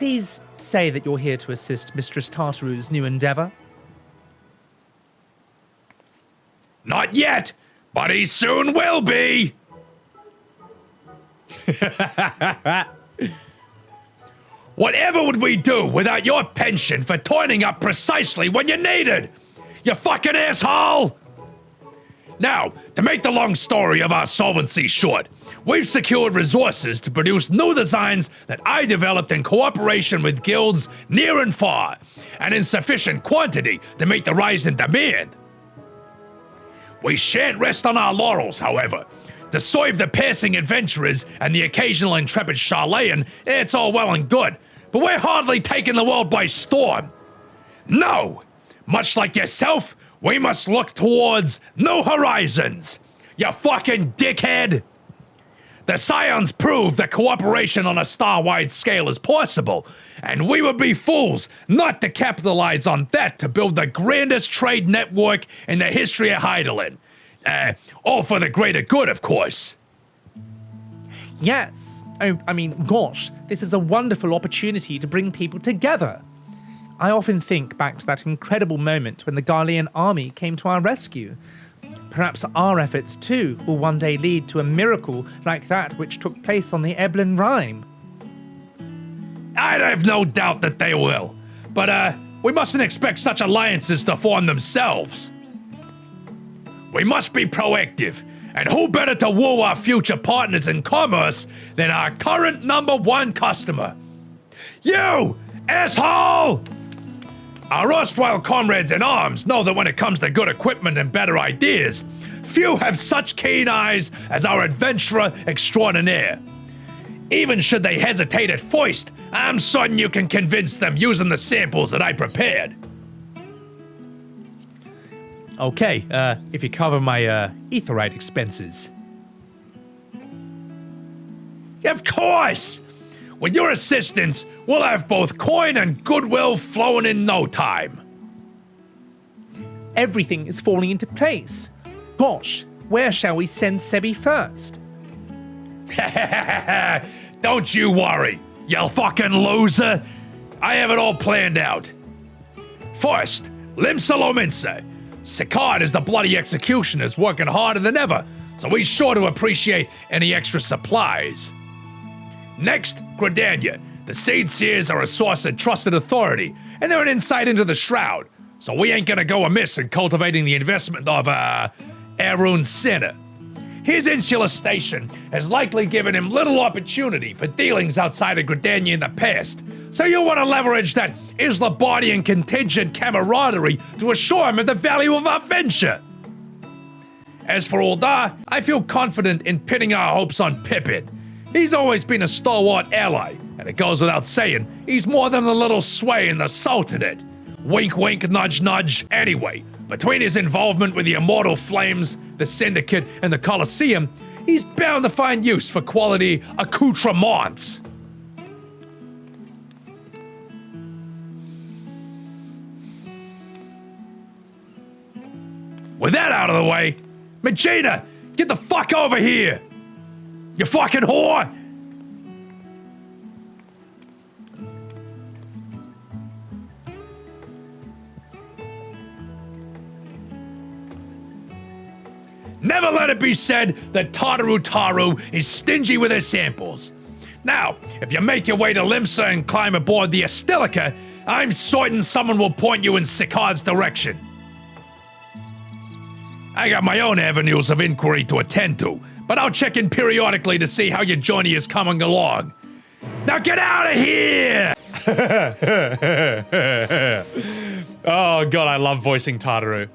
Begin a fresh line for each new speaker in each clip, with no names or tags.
please say that you're here to assist Mistress Tataru's new endeavor?
Not yet, but he soon will be! Whatever would we do without your pension for turning up precisely when you needed? You fucking asshole! Now, to make the long story of our solvency short, we've secured resources to produce new designs that I developed in cooperation with guilds near and far, and in sufficient quantity to meet the rise in demand. We shan't rest on our laurels, however. To serve the passing adventurers and the occasional intrepid Charlatan, it's all well and good, but we're hardly taking the world by storm. No! Much like yourself, we must look towards new horizons, you fucking dickhead! The Scions prove that cooperation on a star-wide scale is possible, and we would be fools not to capitalize on that to build the grandest trade network in the history of Heidelin. All for the greater good, of course.
Yes. Oh, I mean, gosh, this is a wonderful opportunity to bring people together. I often think back to that incredible moment when the Garlean army came to our rescue. Perhaps our efforts, too, will one day lead to a miracle like that which took place on the Eblin Rhyme.
I have no doubt that they will, but we mustn't expect such alliances to form themselves. We must be proactive, and who better to woo our future partners in commerce than our current #1 customer? You, asshole! Our erstwhile comrades in arms know that when it comes to good equipment and better ideas, few have such keen eyes as our adventurer extraordinaire. Even should they hesitate at first, I'm certain you can convince them using the samples that I prepared.
Okay, if you cover my etherite expenses.
Of course! With your assistance, we'll have both coin and goodwill flowing in no time.
Everything is falling into place. Gosh, where shall we send Sebby first?
Don't you worry, you fucking loser. I have it all planned out. First, Limsalominsa. Sicard is the bloody executioners working harder than ever, so he's sure to appreciate any extra supplies. Next, Gridania. The Seed Seers are a source of trusted authority, and they're an insight into the Shroud, so we ain't gonna go amiss in cultivating the investment of, Arun Sinner. His insular station has likely given him little opportunity for dealings outside of Gridania in the past, so you'll want to leverage that Isla-Bardian contingent camaraderie to assure him of the value of our venture. As for Uldar, I feel confident in pinning our hopes on Pippin. He's always been a stalwart ally, and it goes without saying, he's more than a little sway in the Sultanate. Wink wink, nudge nudge. Anyway, between his involvement with the Immortal Flames, the Syndicate, and the Colosseum, he's bound to find use for quality accoutrements. With that out of the way, Magina, get the fuck over here! You fucking whore! Never let it be said that Taru is stingy with his samples. Now, if you make your way to Limsa and climb aboard the Astilica, I'm certain someone will point you in Sicard's direction. I got my own avenues of inquiry to attend to, but I'll check in periodically to see how your journey is coming along. Now get out of here!
Oh god, I love voicing Tataru.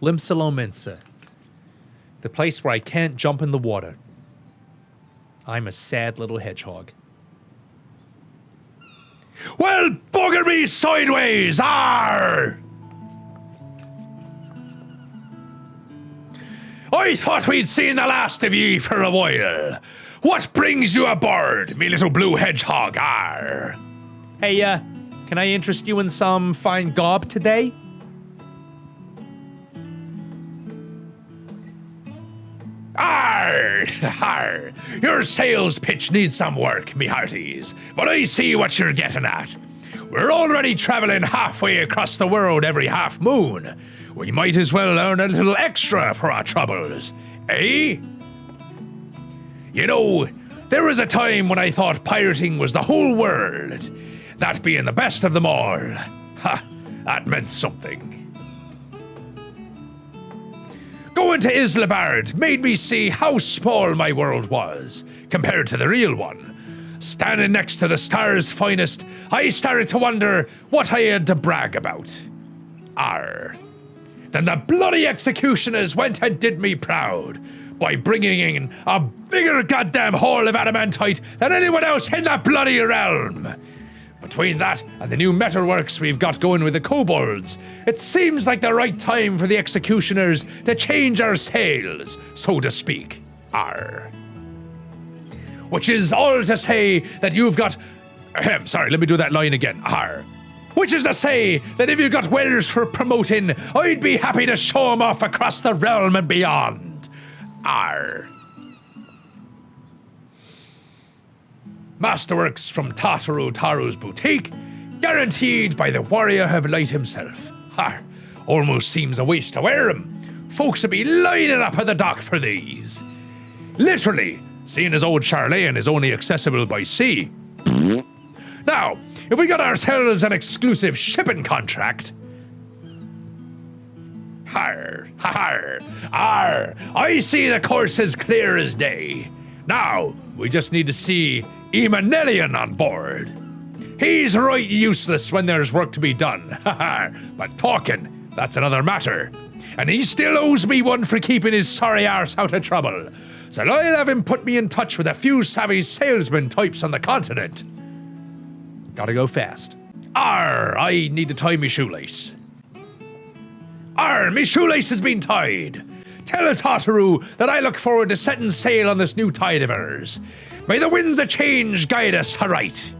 Limsalominsa. The place where I can't jump in the water. I'm a sad little hedgehog.
Well, bugger me sideways, arr! I thought we'd seen the last of ye for a while. What brings you aboard, me little blue hedgehog, arr?
Hey, can I interest you in some fine garb today?
Arr! Arr! Your sales pitch needs some work, me hearties, but I see what you're getting at. We're already traveling halfway across the world every half moon. We might as well earn a little extra for our troubles, eh? You know, there was a time when I thought pirating was the whole world, that being the best of them all. Ha! That meant something. Going to Islabard made me see how small my world was, compared to the real one. Standing next to the star's finest, I started to wonder what I had to brag about. Arr. Then the bloody executioners went and did me proud, by bringing in a bigger goddamn haul of adamantite than anyone else in the bloody realm. Between that and the new metalworks we've got going with the kobolds, it seems like the right time for the executioners to change our sails, so to speak. Arr. Which is all to say that you've got... sorry, let me do that line again. Arr. Which is to say that if you've got wares for promoting, I'd be happy to show 'em off across the realm and beyond. Arr. Masterworks from Taru's boutique, guaranteed by the warrior of light himself. Har, almost seems a waste to wear 'em. Folks would be lining up at the dock for these. Literally, seeing as old Charlene is only accessible by sea. Now, if we got ourselves an exclusive shipping contract... Har, har, har, I see the course as clear as day. Now, we just need to see Emanelian on board. He's right useless when there's work to be done, but talking, that's another matter. And he still owes me one for keeping his sorry arse out of trouble, so I'll have him put me in touch with a few savvy salesman types on the continent. Gotta go fast. Arr, I need to tie me shoelace. Arr, me shoelace has been tied. Tell Tataru that I look forward to setting sail on this new tide of ours. May the winds of change guide us aright.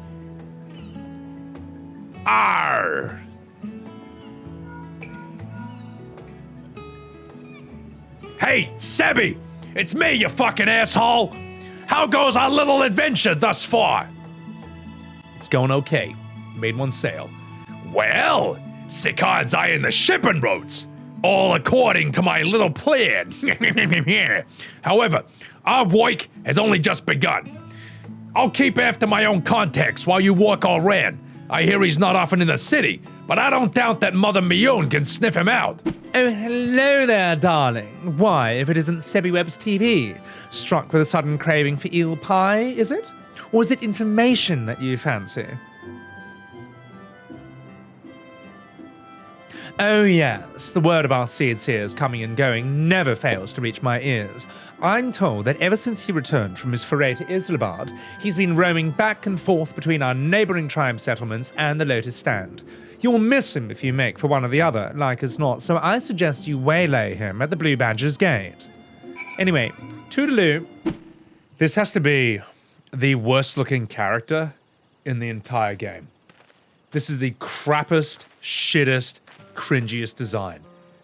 Arr. Hey, Sebby! It's me, you fucking asshole! How goes our little adventure thus far? It's going okay. Made one sail. Well, Sicard's eyeing the shipping routes. All according to my little plan. However, our work has only just begun. I'll keep after my own contacts while you walk all round. I hear he's not often in the city, but I don't doubt that Mother Mion can sniff him out.
Oh, hello there, darling. Why, if it isn't SebbywebzTV? Struck with a sudden craving for eel pie, is it? Or is it information that you fancy? Oh yes, the word of our seed seers coming and going never fails to reach my ears. I'm told that ever since he returned from his foray to Islabard, he's been roaming back and forth between our neighbouring tribe settlements and the Lotus Stand. You'll miss him if you make for one or the other, like as not, so I suggest you waylay him at the Blue Badger's gate. Anyway, toodaloo. This has to be the worst looking character in the entire game. This is the crappiest, shittest, cringiest design.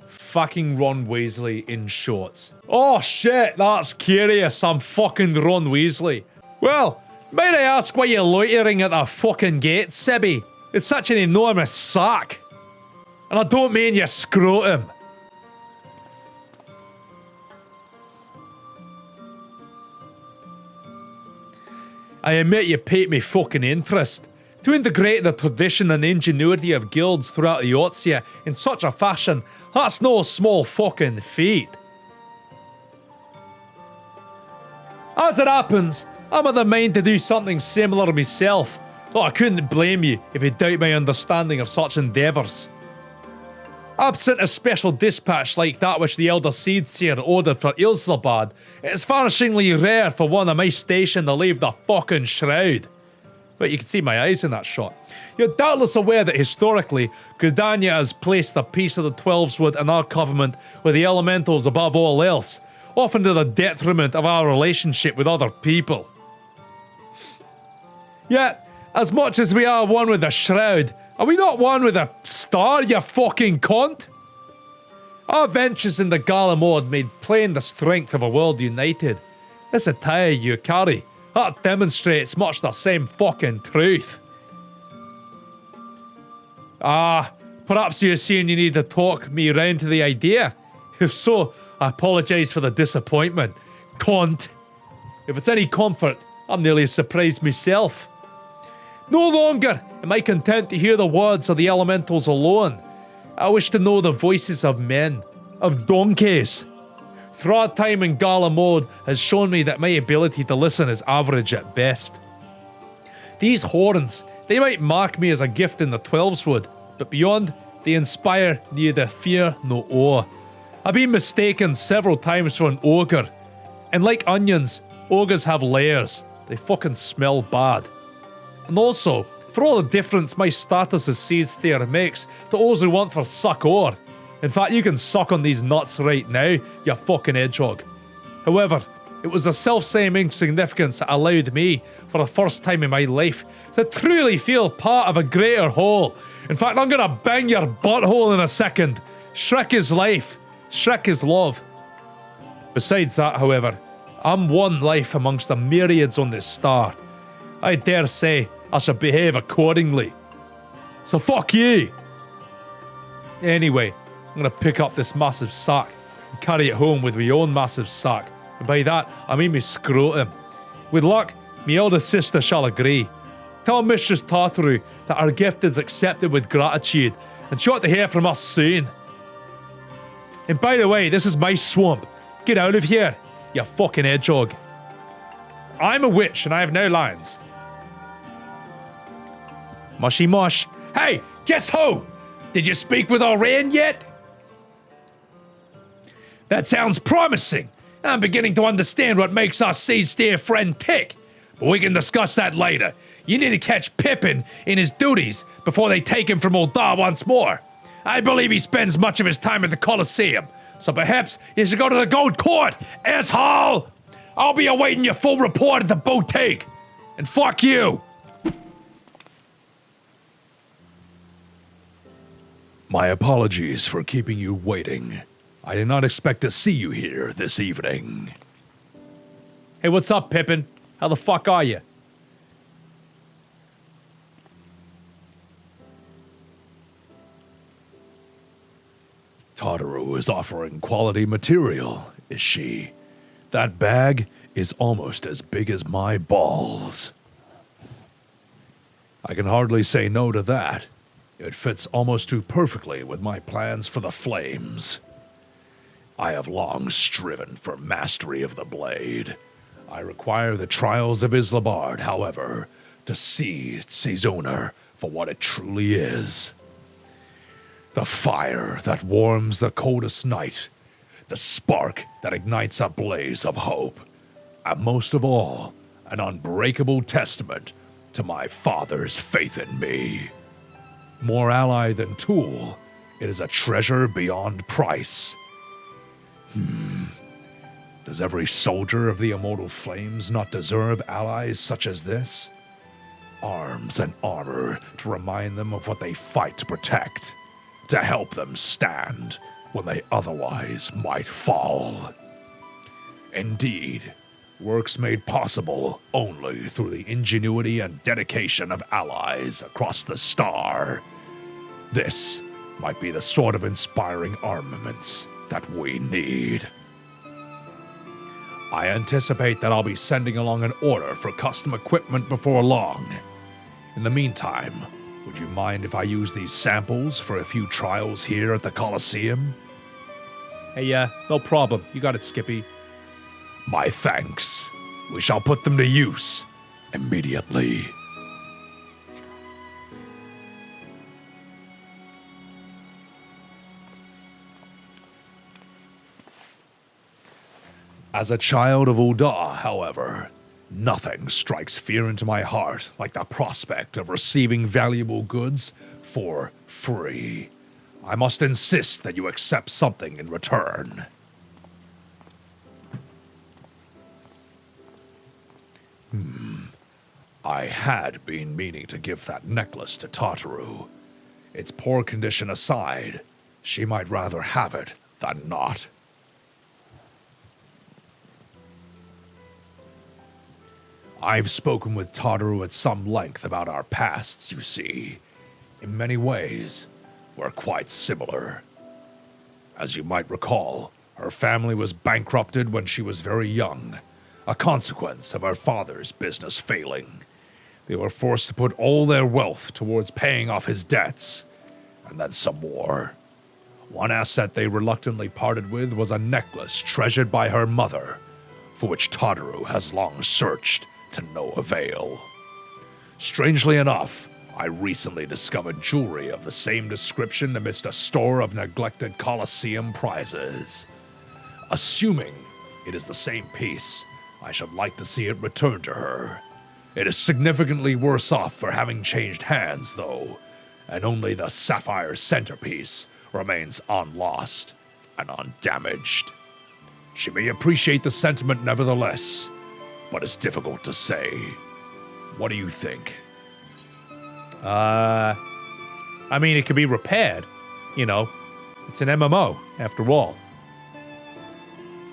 Fucking Ron Weasley in shorts. Oh shit, that's curious. I'm fucking Ron Weasley. Well, might I ask why you're loitering at the fucking gate, Sebby? It's such an enormous sack. And I don't mean your scrotum. I admit you piqued me fucking interest. To integrate the tradition and ingenuity of guilds throughout the Otsia in such a fashion, that's no small fucking feat. As it happens, I'm of the mind to do something similar myself, though I couldn't blame you if you doubt my understanding of such endeavours. Absent a special dispatch like that which the Elder Seedseer ordered for Ilslabad, it's vanishingly rare for one of my station to leave the fucking shroud. But you can see my eyes in that shot. You're doubtless aware that historically, Gridania has placed the peace of the Twelveswood and our covenant with the elementals above all else, often to the detriment of our relationship with other people. Yet, as much as we are one with the Shroud, are we not one with the Star, you fucking cunt? Our ventures in the Galamord made plain the strength of a world united. This attire you carry, that demonstrates much the same fucking truth. Perhaps you're saying you need to talk me round to the idea. If so, I apologise for the disappointment. Cunt. If it's any comfort, I'm nearly as surprised myself. No longer am I content to hear the words of the elementals alone. I wish to know the voices of men, of donkeys. Throughout time in Gala mode has shown me that my ability to listen is average at best. These horns, they might mark me as a gift in the 12s would, but beyond, they inspire neither fear nor awe. I've been mistaken several times for an ogre, and like onions, ogres have layers. They fucking smell bad. And also, for all the difference my status as seeds there makes to those who want for suck or. In fact, you can suck on these nuts right now, you fucking hedgehog. However, it was the self-same insignificance that allowed me, for the first time in my life, to truly feel part of a greater whole. In fact, I'm gonna bang your butthole in a second. Shrek is life. Shrek is love. Besides that, however, I'm one life amongst the myriads on this star. I dare say I should behave accordingly. So fuck you! Anyway, I'm gonna pick up this massive sack and carry it home with my own massive sack. And by that, I mean me scrotum. With luck, my elder sister shall agree. Tell Mistress Tataru that our gift is accepted with gratitude, and she ought to hear from us soon. And by the way, this is my swamp. Get out of here, you fucking hedgehog. I'm a witch and I have no lines. Mushy mush.
Hey, guess who? Did you speak with Orion yet? That sounds promising. I'm beginning to understand what makes our seeds dear friend tick. But we can discuss that later. You need to catch Pippin in his duties before they take him from Uldar once more. I believe he spends much of his time at the Colosseum, so perhaps you should go to the Gold Court, asshole! I'll be awaiting your full report at the boutique. And fuck you!
My apologies for keeping you waiting. I did not expect to see you here this evening.
Hey, what's up, Pippin? How the fuck are you?
Tataru is offering quality material, is she? That bag is almost as big as my balls. I can hardly say no to that. It fits almost too perfectly with my plans for the flames. I have long striven for mastery of the blade. I require the trials of Islabard, however, to see its owner for what it truly is. The fire that warms the coldest night, the spark that ignites a blaze of hope, and most of all, an unbreakable testament to my father's faith in me. More ally than tool, it is a treasure beyond price. Does every soldier of the immortal flames not deserve allies such as this? Arms and armor to remind them of what they fight to protect, to help them stand when they otherwise might fall. Indeed, works made possible only through the ingenuity and dedication of allies across the star. This might be the sort of inspiring armaments that we need. I anticipate that I'll be sending along an order for custom equipment before long. In the meantime, would you mind if I use these samples for a few trials here at the Colosseum?
Hey, no problem. You got it, Skippy.
My thanks. We shall put them to use immediately. As a child of Uldar, however, nothing strikes fear into my heart like the prospect of receiving valuable goods for free. I must insist that you accept something in return. I had been meaning to give that necklace to Tataru. Its poor condition aside, she might rather have it than not. I've spoken with Tataru at some length about our pasts, you see. In many ways, we're quite similar. As you might recall, her family was bankrupted when she was very young, a consequence of her father's business failing. They were forced to put all their wealth towards paying off his debts, and then some more. One asset they reluctantly parted with was a necklace treasured by her mother, for which Tataru has long searched to no avail. Strangely enough, I recently discovered jewelry of the same description amidst a store of neglected Colosseum prizes. Assuming it is the same piece, I should like to see it returned to her. It is significantly worse off for having changed hands, though, and only the sapphire centerpiece remains unlost and undamaged. She may appreciate the sentiment nevertheless, but it's difficult to say. What do you think?
I mean, it could be repaired. You know, it's an MMO, after all.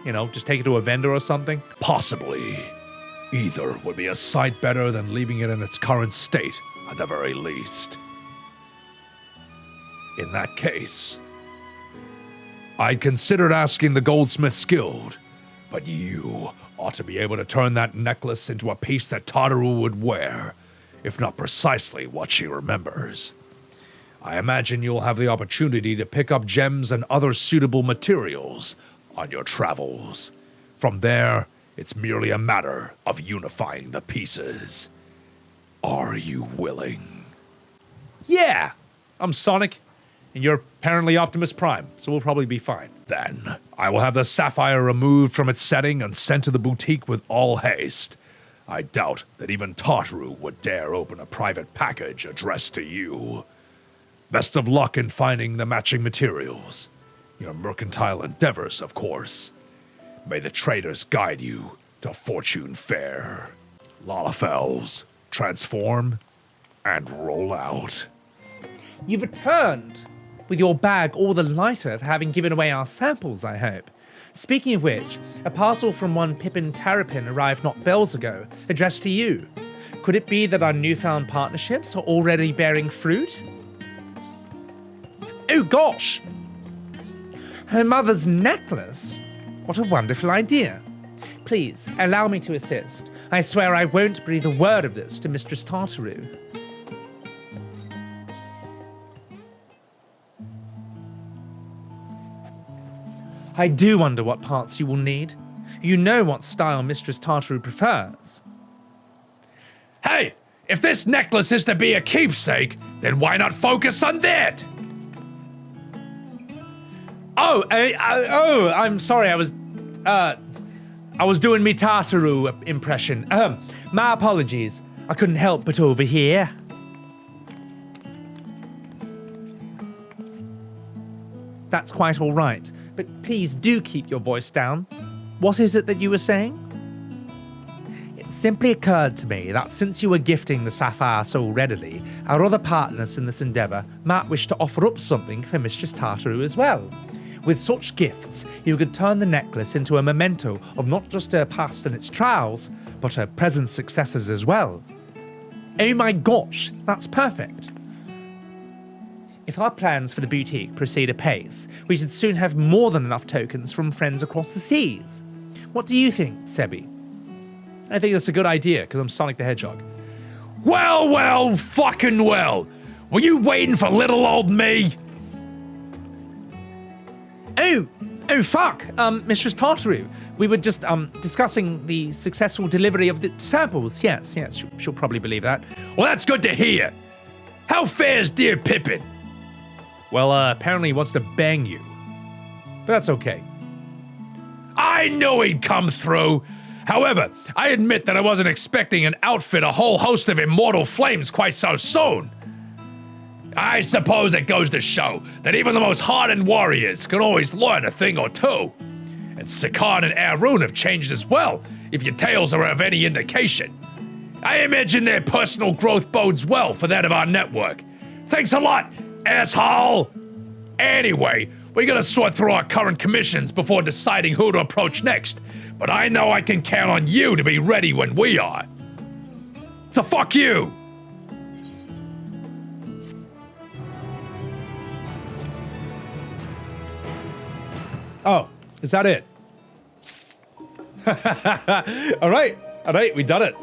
You know, just take it to a vendor or something.
Possibly. Either would be a sight better than leaving it in its current state, at the very least. In that case, I'd considered asking the Goldsmiths Guild, but you ought to be able to turn that necklace into a piece that Tataru would wear, if not precisely what she remembers. I imagine you'll have the opportunity to pick up gems and other suitable materials on your travels. From there, it's merely a matter of unifying the pieces. Are you willing?
Yeah! I'm Sonic, and you're apparently Optimus Prime, so we'll probably be fine.
Then, I will have the sapphire removed from its setting and sent to the boutique with all haste. I doubt that even Tataru would dare open a private package addressed to you. Best of luck in finding the matching materials. Your mercantile endeavors, of course. May the traders guide you to fortune fair. Lalafells, transform and roll out.
You've returned with your bag all the lighter for having given away our samples, I hope. Speaking of which, a parcel from one Pippin Terrapin arrived not bells ago, addressed to you. Could it be that our newfound partnerships are already bearing fruit? Oh gosh! Her mother's necklace? What a wonderful idea. Please, allow me to assist. I swear I won't breathe a word of this to Mistress Tataru. I do wonder what parts you will need. You know what style Mistress Tataru prefers.
Hey, if this necklace is to be a keepsake, then why not focus on that?
I'm sorry. I was doing me Tataru impression. My apologies. I couldn't help but overhear. That's quite all right, but please do keep your voice down. What is it that you were saying? It simply occurred to me that since you were gifting the sapphire so readily, our other partners in this endeavour might wish to offer up something for Mistress Tataru as well. With such gifts, you could turn the necklace into a memento of not just her past and its trials, but her present successes as well. Oh my gosh, that's perfect. If our plans for the boutique proceed apace, we should soon have more than enough tokens from friends across the seas. What do you think, Sebby? I think that's a good idea, because I'm Sonic the Hedgehog.
Well, fucking well. Were you waiting for little old me?
Oh, fuck, Mistress Tataru. We were just, discussing the successful delivery of the samples. Yes, she'll probably believe that.
Well, that's good to hear. How fares dear Pippin?
Well, apparently he wants to bang you. But that's okay.
I knew he'd come through. However, I admit that I wasn't expecting an outfit a whole host of immortal flames quite so soon. I suppose it goes to show that even the most hardened warriors can always learn a thing or two. And Sicard and Arun have changed as well, if your tales are of any indication. I imagine their personal growth bodes well for that of our network. Thanks a lot, asshole! Anyway, We gotta sort through our current commissions before deciding who to approach next. But I know I can count on you to be ready when we are. So fuck you!
Oh, is that it? All right, we done it.